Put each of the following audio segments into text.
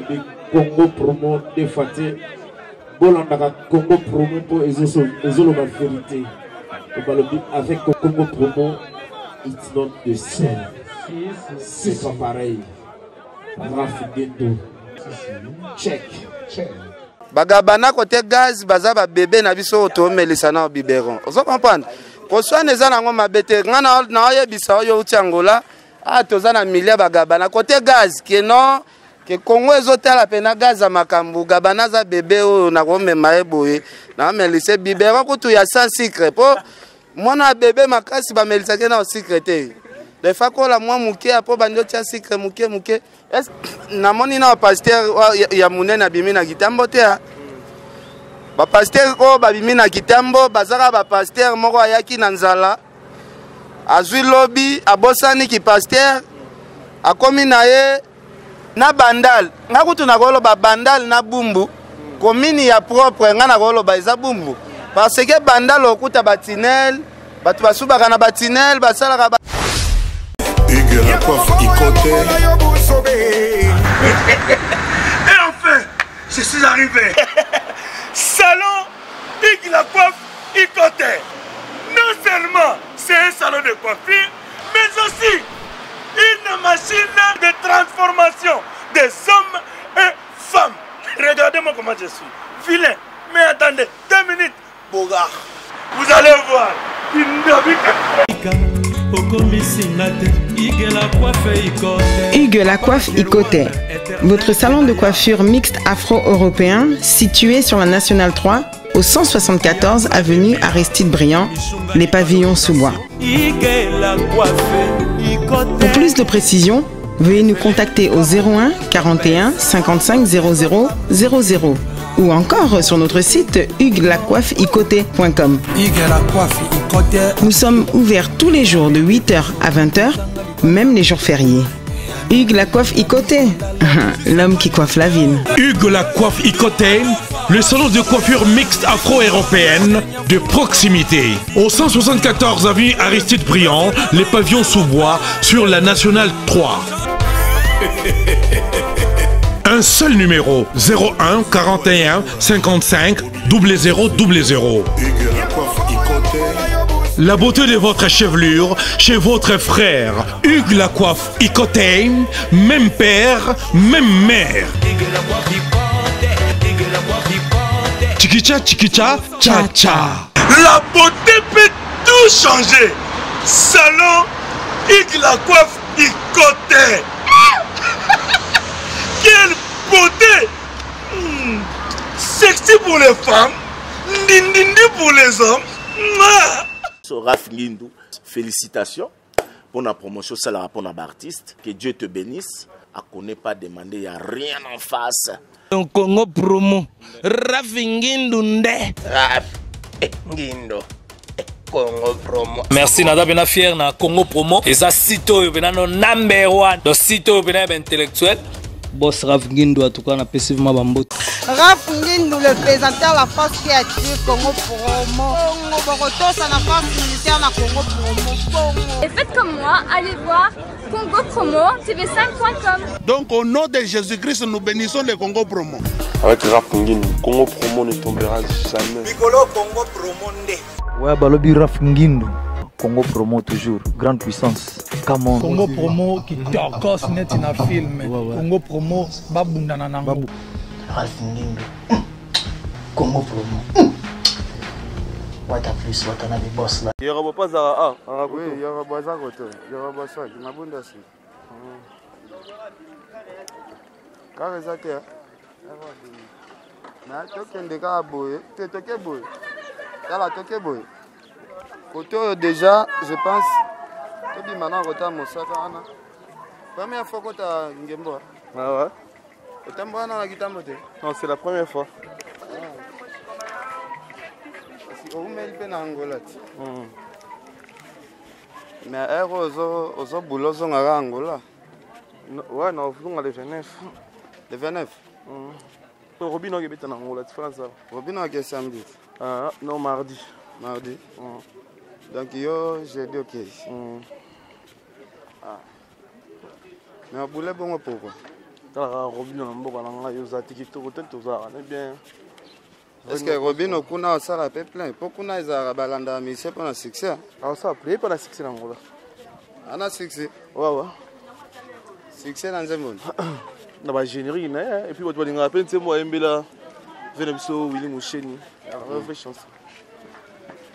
balobi Congo promo de Faté. Bolandaka Congo promo pour ezoloba vérité. Balobi avec Congo promo, it's not the same. C'est pas pareil. Rafigeto. Check. Bagabana côté gaz, bazaba bébé na biso otomelisa na biberon. Ozo comprendre? Koswana eza nango mabete ngana na oyebisa oyo utangola atozana milia bagabana côté gaz keno ke Congo ezotala pena gaz ya makambu gabana za bébé oyo na komema eboye na melise biberon kutu ya sans sucre po mwana bébé makasi ba melisa ke na sucre te. Les fois qu'on la moi mouké après bando tia sucre mouké est na moni na pasteur ya munene abimi na kitambo te ba pasteur ko babimi na kitambo bazaka ba pasteur moko ayaki na nzala azwi lobi abosani ki pasteur akomi na ye na bandal ngakutu na kolo ba bandal na bumbu komini ya propre ngana kolo ba eza bumbu parce que bandal okuta batinel batu basubaka na batinel basala ka Hugues la coiffe Ikoté. Et enfin, je suis arrivé. Salon Hugues la coiffe Ikoté. Non seulement c'est un salon de coiffure, mais aussi une machine de transformation des hommes et femmes. Regardez-moi comment je suis. Vilain. Mais attendez, 2 minutes. Bogart. Vous allez voir. Hugues la coiffe Ikoté, votre salon de coiffure mixte afro-européen situé sur la Nationale 3 au 174 avenue Aristide Briand, les pavillons sous bois. Pour plus de précisions, veuillez nous contacter au 01 41 55 00 00 ou encore sur notre site hugueslacoiffeikoté.com. Nous sommes ouverts tous les jours de 8h à 20h, même les jours fériés. Hugues la coiffe Ikoté, l'homme qui coiffe la ville. Hugues la coiffe Ikoté, le salon de coiffure mixte afro-européenne de proximité. Au 174 avenue Aristide Briand, les pavillons sous bois sur la Nationale 3. Un seul numéro, 01 41 55 00 00. La beauté de votre chevelure chez votre frère. Hugues la coiffe Ikoté, même père, même mère. Chikicha, chikicha, cha cha. La beauté peut tout changer. Salon Hugues la coiffe Ikoté. Quelle beauté! Sexy pour les femmes, dindindi pour les hommes. Raph Ngindou, félicitations pour la promotion, c'est la rapport à l'artiste. Que Dieu te bénisse. À qu'on n'ait pas demandé, il n'y a rien en face. Un Congo promo. Raph Ngindou nde. Raph Ngindou. Congo promo. Merci nada bena fier na Congo promo. Et ça sito bena no number 1. Do sito bena intellectuel. Boss Raph Ngindou en tout cas on a passivement bambot. Raph Ngindou le présentateur de la force créative Congo promo. Boroto ça la force militaire na Congo promo. Et faites comme moi, allez voir Congo promo tv5.com. Donc au nom de Jésus-Christ nous bénissons le Congo promo. Avec Raph Ngindou, Congo promo ne tombera jamais. Piccolo Congo promo nde. Ouais, balobi Raph Ngindou. Congo promo toujours, grande puissance. Come on. Congo promo qui torcos net in a film. Congo promo babunda nanango. Raph Ngindou. Congo promo. What a plus, what a nabi boss là. Il y aura pas à oui, il y aura pas à côté. Il y aura pas ça, ma bunda si. Quand ça t'es na tokende ka boye, te toke boye. Tala toke boye. Côté déjà, je pense que maintenant retard Mosaka ana. Première fois que tu as Ngembo. Ah ouais. Et tu as la guitare. Non, c'est la première fois. Si on met le pen en Angola. Mais aux boulot sont à Angola. Ouais, non, on a le 29. Le 29. Robino qui est en Angola, tu fais ça. Robino qui est samedi. Ah non, mardi. Mardi. Donc yo j'ai dit ok. Ah. Mais on voulait bon pourquoi? Robin na mboka na ngai oza tikitoko te tozala ne bien. Est-ce que Robin okuna osala pe plein po kuna ezala balanda mission pour na succès? Ah ça plaît pas na succès na ngola. Ana succès. Ouais. Succès na nzembo. Na ba générique na et puis bato balinga pe ntembo ayembela vena biso Willy Musheni. Alors vraie chance.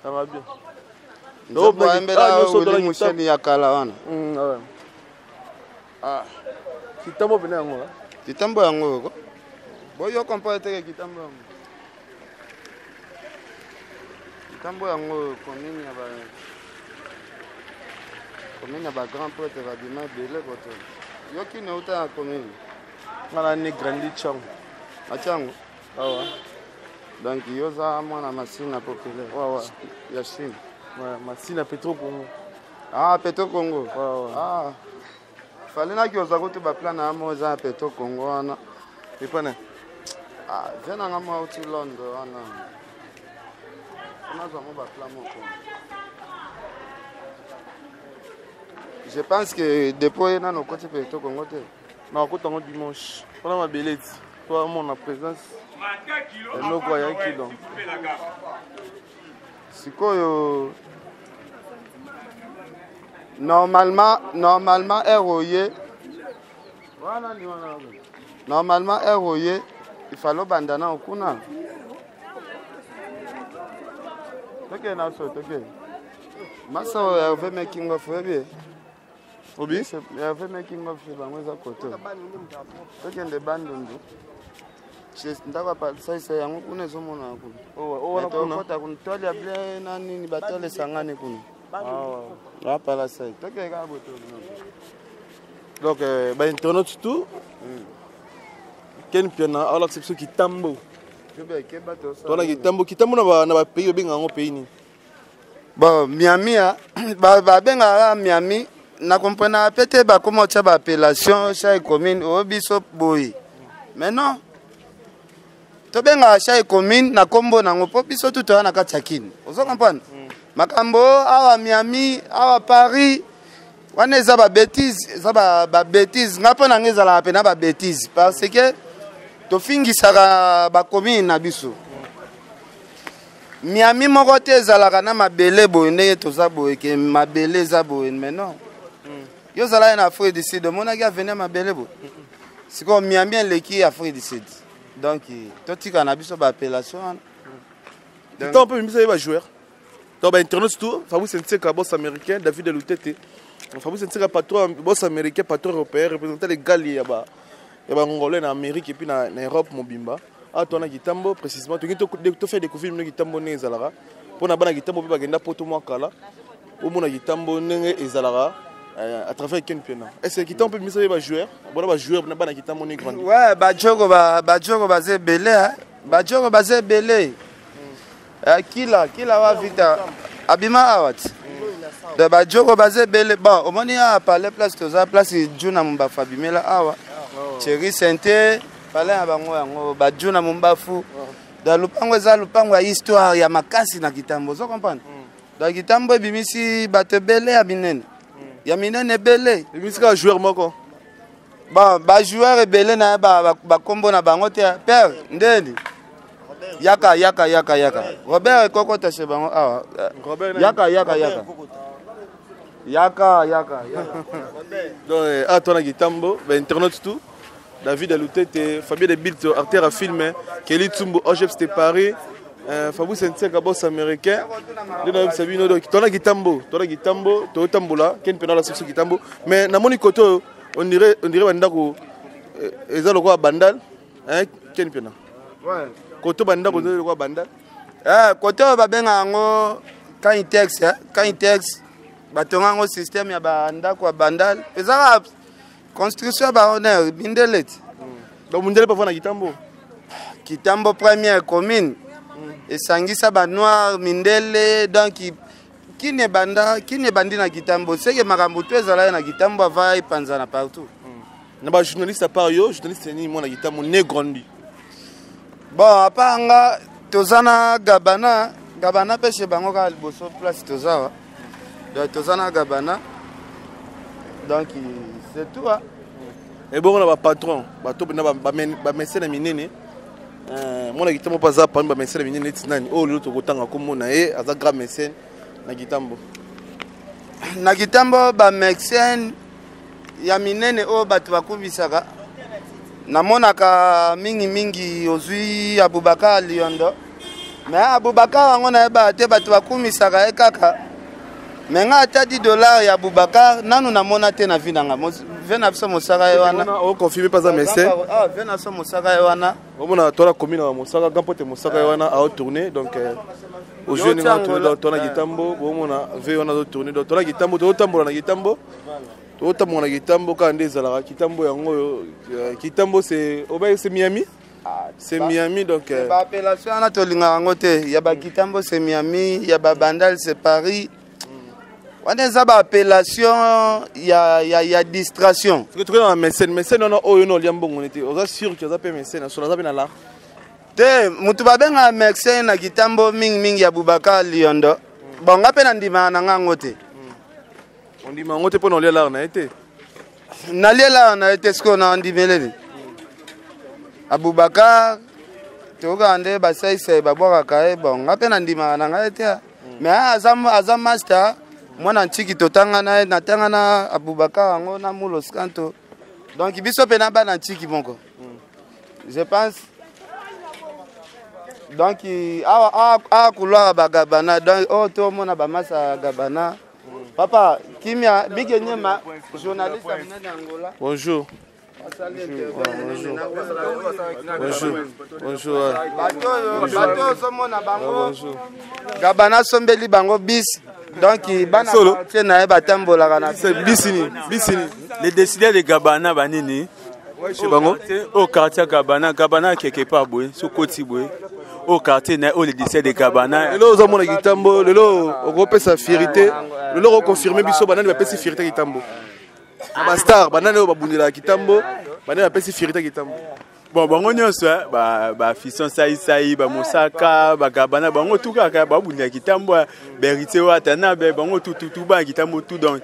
Ça va bien. Donc ayembela Willy Musheni ya kala wana. Ouais. Ah. Kitambo pena ngola. Kitambo yango ko. Boyo kompa teke kitambo yango. Kitambo yango commune ya ba grand poète va bima belé koto. Yo ki ne uta na commune. Ngala ni grandi chango. Achango. Ah. Donc yo za mwana masina populaire. Ouais. Ya Chine. Ouais, masina Petro Congo. Ah, Petro Congo. Ouais. Ah. Fallait na ki oza kote ba plan na mo za Petro Congo wana. Et pas na. Ah, vena nga mo uti Londres wana. Je pense que depuis na no côté Petro Congo te. Na côté Congo dimanche. On a ma belette. Toi mon présence. Et le quoi yaki donc. Sikoyo normalement ROY. Normalement ROY il fallait bandana okuna. Okay, now so okay. Masa Hervé making of Hervé. Obi? Hervé making of Bangweza Koto. Okay, the bandundu. She's ndaba pa sai yangu kuna somo na kuna. Wana kuna. Kota kuna toli able na nini batole sangane kuna. Hapa la sai. Okay, ga boto. Donc ba internaute tout. Ken piana ala exception Kitambo. Tona Kitambo na ba pays benga ngo pays ni. Bon, Miami ba benga Miami na comprendre peut-être ba comment ça ba appellation chaque commune au biso boy. Mais non. To benga chaque commune na kombo na ngo po biso tout na katakine. Ozo comprendre? Makambo awa Miami, awa Paris. Wana za ba bêtise, za ba bêtise, ngapo na ngeza pe na ba bêtise parce que to fingisaka ba commune na biso. Miami moko te ezalaka na mabele boye ndenge toza boye ke mabele eza boye mais non. Yo zala na Afrique du Sud monaki avenir mabele boye. Siko Miami eleki Afrique du Sud. Donc totika na biso ba appellation. Donc on peut miser ba joueur. Donc ba internaute tout, Fabou Senseka boss américain, David Lutete. Fabou Senseka patron boss américain, patron européen représenter les Gali ya ba ngolais en Amérique et puis en Europe mobimba. Ah, tu as Kitambo précisément. Tu as fait découvrir le Kitambo né Zalara. Pour na bana Kitambo pe bagenda poto mo kala. Au mona Kitambo né Zalara à travers Ken Piana. Est-ce que Kitambo peut miser ba joueur? Bona ba joueur na bana Kitambo né grandi. Ouais, ba jogo bazé belé. Ba jogo bazé belé. Kila wa vita. Abima awat. De ba jogo bazé belé. Bon, au moni a parler place toza place Juna Mumba Fabimela awa. Chéri Santé Pala ya bango yango bajuna mumbafu da lupango za lupango ya histoire ya makasi na Kitambo zo comprendre da Kitambo bimisi batebele ya binene ya minene bele bimisi ka joueur moko ba joueur ebele na ba kombo na bango te père ndeni yaka Robert kokota chez bango awa yaka donc à toi na Kitambo ba internaute tout David Alutete, Fabien de Bilt, artère à film, Kelly Tsumbo, Ogep c'était Paris, Fabou Senseka, boss américain, Sabino, Tona Kitambo, Tambola, Ken Pena la section Kitambo, mais dans mon koto, on dirait Bandako, Ezalo quoi Bandal, Ken Pena. Ouais. Koto Bandako, quoi Bandal. Koto Babenga, quand il texte, Batonga, système, ya Bandako, Bandal, Ezara. Construction ba honneur Mindelet. Donc Mindelet pas na Kitambo. Kitambo première commune. Et sangisa ba noir Mindele donc qui ne bandi na Kitambo. C'est que makambo to ezala na Kitambo va panzana partout. Na ba journaliste à part yo, journaliste ni mo na Kitambo né grandi. Bon apanga tozana Gabana pêche bango ka liboso place tozawa. Donc tozana Gabana. Donc c'est tout. Et bon, on a un patron, un mécène minene. Mon Gitambo pas ça, pas un mécène minene. Oh, l'autre côté, comme on a un grand mécène. Nagitambo. Nagitambo, ba mécène, ya minene, oh, batuaku bisaka. Namonaka mingi ozui Abubakar Liondo. Mais Abubakar, on a battu batuaku misaka et kaka. Mais nga ata $10 ya Abubakar nanu namona te na vinanga vena biso mosaka wana o confirmer pas un mécène vena so mosaka wana omona tola commune na mosaka gampote mosaka wana a tourner donc au jeune na tourner tona Gitambo omona ve wana do tourner donc tona Gitambo to tambola na Gitambo to tambola na Gitambo ka ndezala Gitambo yango Gitambo c'est c'est Miami. C'est Miami donc appellation na tolinga ngote ya ba Gitambo c'est Miami ya ba Bandal c'est Paris. On a une appellation, il y a distraction. Ce que tu as un mécène, mécène, on a on est sûr que tu as un mécène, on a un te mutubabe nga mécène na Gitambo ming ya Abubakar Liondo. Bon, on a peine ndima na ngote. On dit ngote pour nous là on a été. Na là on a été ce qu'on a ndimele. Abubakar toka ande basai sai babwa kae bon, on a peine ndima na ngate. Mais azam master mwana ntiki totanga na natanga na Abubakar ngo na Mulos Kanto. Donc biso pena ba na ntiki bonko. Je pense donc a couloir ba Gabana donc oh to mona ba masa Gabana. Papa kimia bigenye ma journaliste amene Angola. Bonjour. Bonjour. Bato somona bango. Gabana sombeli bango bis. Donc, les décideurs de Gabana banini au quartier Gabana quelque part boy, sous côté boy. Au quartier au les décideurs de Gabana. Lelo za mona Gitambo, lelo ogope sa fierté, lelo confirmer biso banane ba pesi fierté Gitambo. Ba star banane ba bundela Gitambo, banane ba pesi fierté Gitambo. Bon, bango nyonso ba fisson sai ba mosaka ba Gabana bango tout kaka ba bunya Gitambo berité watana be bango tout ba Gitambo tout donc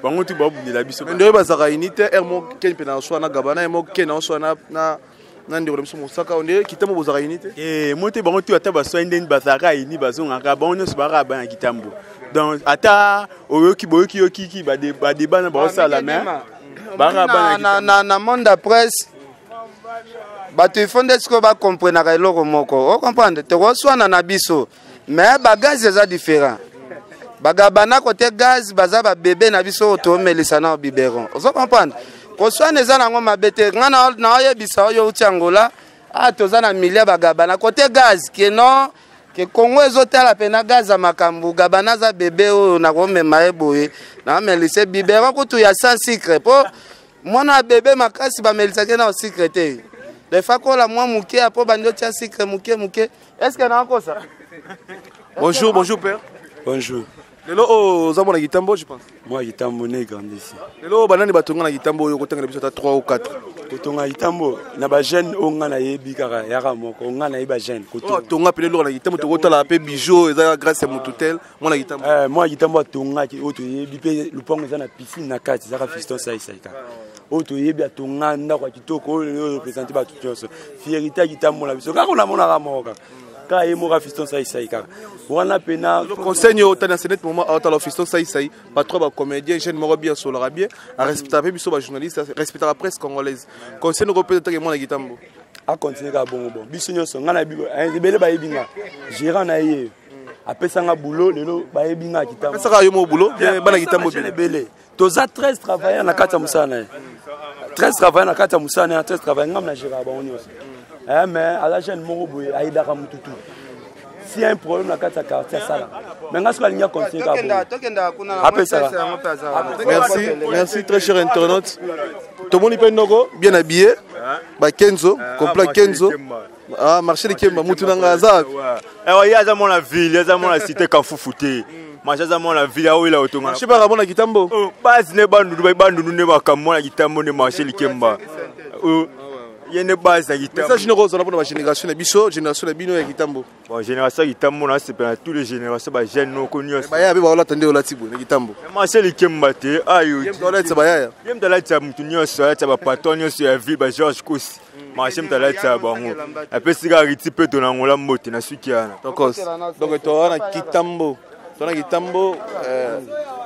bango tout ba bunya la biso ndoi ba zaka unité ermo ken pena so na Gabana ermo ken na so na ndiro biso mosaka onde Gitambo bo zaka unité monte bango tout ata ba so ndeni ba zaka ini ba zonga ka bango nyonso ba ka ba Gitambo donc ata oyoki yoki ba débat na ba sala mais ba ka ba na monde de presse. Bato ifonde siko ba comprendre ka eloko moko. O comprendre te roswana na biso. Mais ba gaz eza différent. Ba Gabana côté gaz baza ba bébé na biso to melisa na biberon. O comprendre. Ko swana eza na ngoma bete ngana na oyebisa oyo uti Angola. A toza na milia ba Gabana côté gaz que non que Congo ezotala pena gaz ya makambu Gabana za bébé oyo na ko mema eboye. Na melisa biberon kutu ya sans sucre po mwana bébé makasi ba melisa ke na secrétaire. Les fois la moi mouké après bando tia secret mouké. Est-ce que na encore ça? Bonjour père. Bonjour. Lelo o za mona Gitambo je pense. Moi Gitambo né grandi ici. Lelo banani batonga na Gitambo yo kotanga biso ta 3 ou 4. Kotonga Gitambo na ba jeune onga na yebi kaka yaka moko onga na yeba jeune kotonga. Tonga pele lo na Gitambo to kotala pe bijou eza grâce à Mututel mona Gitambo. Moi Gitambo tonga ki oto yebi pe lupango za na piscine na kati za ka fiston sai ka. Oto yebi atonga ndako kitoko oyo représenter ba tout nyonso. Fierté Gitambo la biso kaka na mona ka moka. Ka e mora fiston sai ka. Wana pena conseil au tana senet moment à la fiston sai pas trop ba comédien jeune moro bien sur le bien à respecter biso ba journaliste respecter la presse congolaise. Conseil no peut être mona Gitambo. A continuer ka bon biso nyonso ngana bibo ebele ba yebinga gérant na ye apesanga boulot lelo ba yebinga Gitambo. Pesaka yo mo boulot bana Gitambo ebele. Toza 13 travailleurs na kata musana. 13 travailleurs na kata musana 13 travailleurs ngam na gérant ba nyonso. Mais à la jeune moro boy aidaka mututu. S'il y a un problème dans le quartier, ça là. Mais on va continuer Merci très cher internaute. Tout le monde est bien habillé. Kenzo, complet Kenzo. Ah, marché de Kemba, Moutounanga Azak. Il y a la ville, il y a la cité Kafoufoute. Marché dans la ville, où il a automne. Je sais pas comment la Gitambo. Pas ne pas nous ne pas comme moi la Gitambo ne marché de Kemba. yene base ya Kitambo. Message nous rose pour la génération de biso, génération de bino ya Kitambo. Bon, génération Kitambo là c'est pour toutes les générations ba jeunes non connus. Ba ya ba la tande ola tibo na Kitambo. Mais c'est le kembate ayo. Yem dola tsa ba ya. Yem dola tsa mutu nyonso ya tsa ba patron nyonso ya vie ba George Kosi. Ma yem dola tsa bango. Après sika riti pe to na ngola mbote na sukiana. Donc to na Kitambo. To na Kitambo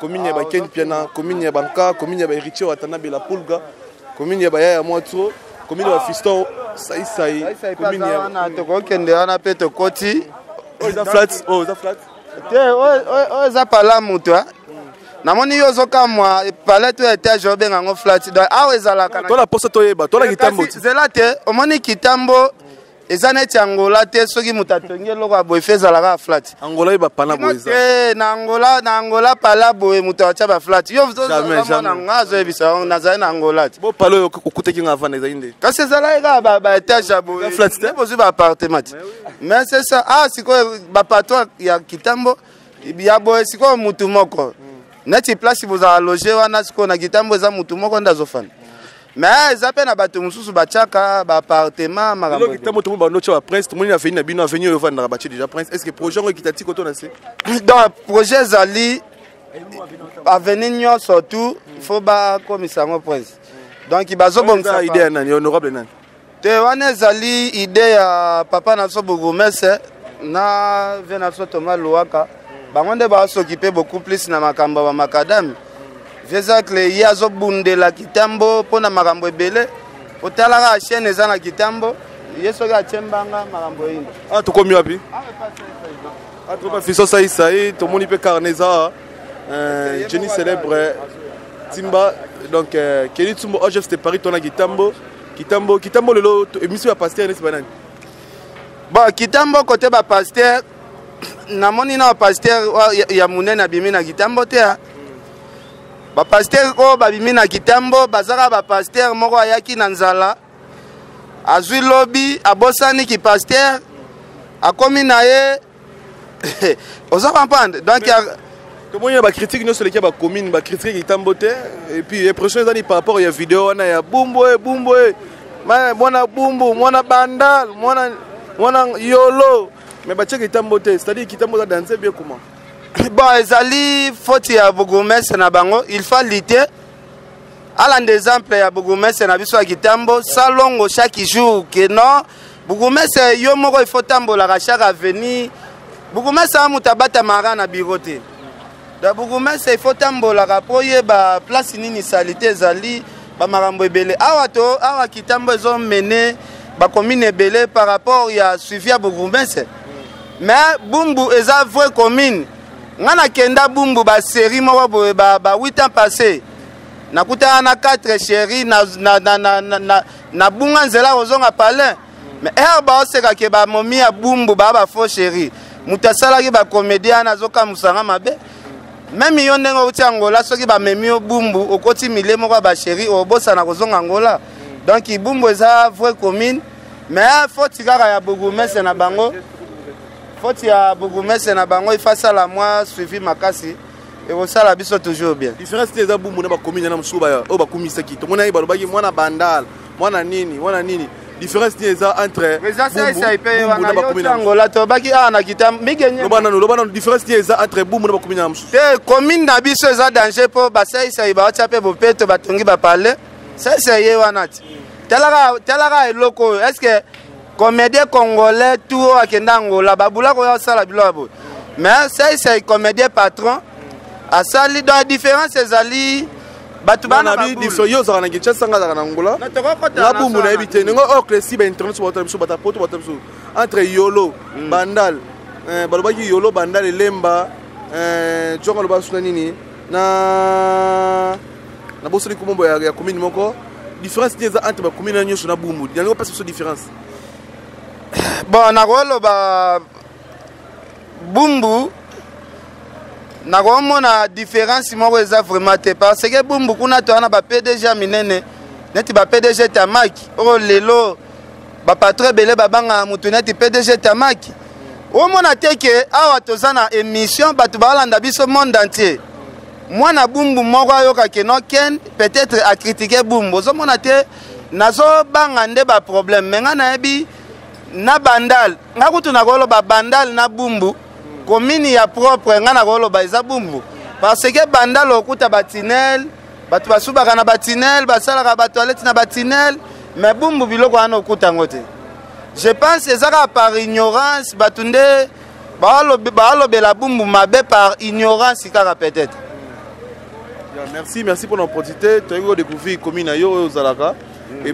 commune ba Ken Piana, commune ba Banka, commune ba Héritier Watana Bela Pulga, commune ba ya Moitro. Commune de Fiston, Saïsaï, commune de Kokende, on a pété Koti. Oh, ils ont flat. Oh, ils ont flat. Oh, ils ont pas la moutoua. Namoni yozoka moi, palais tout était jobé en flat. Donc, ah, ils ont la canne. Toi, la poste, toi, la Kitambo. C'est là, au moni Kitambo. Les années Angola, ceux qui m'ont attendu, leur boyfriend à flat. Angola, il va pas la boyza. Angola, pas la boy, moutoua, flat. Yo, jamais, jamais. Angola. Bon, parle au côté qui a les Indes. Quand c'est ça là, bah, étage à boy. Flat, c'est possible appartement. Mais c'est ça. Ah, c'est quoi, bah, pas toi, il y a Kitambo. Il y a boy, c'est quoi, moutoumoko. Net place, si vous avez logé, on a ce qu'on a Kitambo, ça moutoumoko, d'azofan. Mais ils appellent à bateau mususu bachaka ba appartement marambo. Donc Kitambo tout le monde ba nocho prince, tout le monde a fait une bino avenir au vendre bâti déjà prince. Est-ce que projet on kitati koto na se? Donc projet Zali avenir surtout il faut ba commissaire prince. Donc il bazo bon ça idée nani honorable nani. Te wana Zali idée ya papa na so bogomese na vena so Thomas Luaka. Bangonde ba s'occuper beaucoup plus na makamba ba makadam. Vezakle yazo bundela Kitambo pona makambo ebele otalaka chaîne eza na Kitambo yeso ga chembanga makambo ino ah to komi wapi ah to pas fiso Saïsaï to moni pe carneza Jenny célèbre Timba donc Kelly Tsumbo OGF c'était Paris tona Kitambo lelo émission ya pasteur nesi banani bon Kitambo côté ba pasteur na moni na pasteur ya munene abimi na Kitambo te ba pasteur ko babimi na Kitambo bazaka ba pasteur moko ayaki na nzala azwi lobby abosani ki pasteur akomi na ye oza comprendre donc tout le monde ba critique no sur les ba commune ba critique Kitambo te et puis les prochaines années par rapport à vidéo on a ya bumbo mais mona bumbo mona bandal mona yolo mais ba check Kitambo te c'est-à-dire Kitambo za danser bien comment. Bon, ezali faute ya bogomese na bango, il faut lutter. À l'exemple ya bogomese na biso ya Kitambo, salongo chaque jour que non, bogomese yo moko il faut tambola chaque avenir. Bogomese amutabata mara na birote. Da bogomese il faut tambola po yeba place nini salité ezali ba marambo ebele. Awa Kitambo ezo mené ba commune ebele par rapport ya suivi ya bogomese. Mais Bumbu eza vraie commune. Ngana kenda Bumbu ba série moko boye ba 8 ans passé nakuta na 4 chéri na bunga nzela ozonga palin mais ba oseka ke ba momi ya Bumbu ba faux chéri mutasala ki ba comédien nazoka musanga mabe même yo ndengo uti Angola soki ba memi o Bumbu okoti mile moko ba chéri obosa na kozonga Angola donc Bumbu eza vraie commune mais faut tigara ya bogomese na bango. Faut ya bogomese na bango il fasse la moi suivi makasi et au sala biso toujours bien. Différence des abumbu na ba commune na msuba ya o ba komisa ki to mona yi balobaki mwana bandal mwana nini différence des entre bumbu na ba commune Angola to baki na Kitambo migenye lobana différence des entre bumbu na ba commune na msuba te commune na biso za danger po ba sai ba chape bo peto batongi ba parler ça ye wanati telaka eloko est-ce que comédien congolais tout akenda Angola babula ko sala bilabo mais c'est comédien patron asali dans différence ezali batu bana bi différence yo za na kicha sanga za na Angola na bumbu na ebite ngo okresi ba internet so bata biso bata poto bata biso entre yolo bandal balobaki yolo bandal lemba jonga lo basu nini na bosoli kumombo ya commune moko différence des entre ba commune na nyoso na bumbu yango pas so différence. Bon, nakoloba Bumbu nakomona différence moko eza vraiment te parce que Bumbu kuna to ana ba PDG minene neti ba PDG tamaki o lelo ba patron belé babanga mutu neti PDG tamaki o mona te ke awa tozana émission batu balanda biso monde entier mwana Bumbu moko ayoka ke no ken peut-être à critiquer Bumbu zo mona te nazo banga nde ba problème mais nga nayebi na bandal nga kutu na koloba bandal na bumbu commune ya propre nga na koloba eza bumbu parce que bandal okuta batinel batu basubaka na batinel basalaka ba toilette na batinel mais bumbu biloko wana okuta ngote je pense ezaka par ignorance batu nde balobela bumbu mabe par ignorance kaka peut-être. Merci pour l'opportunité. Tu as découvert commune à Yo Zalaka. Et puis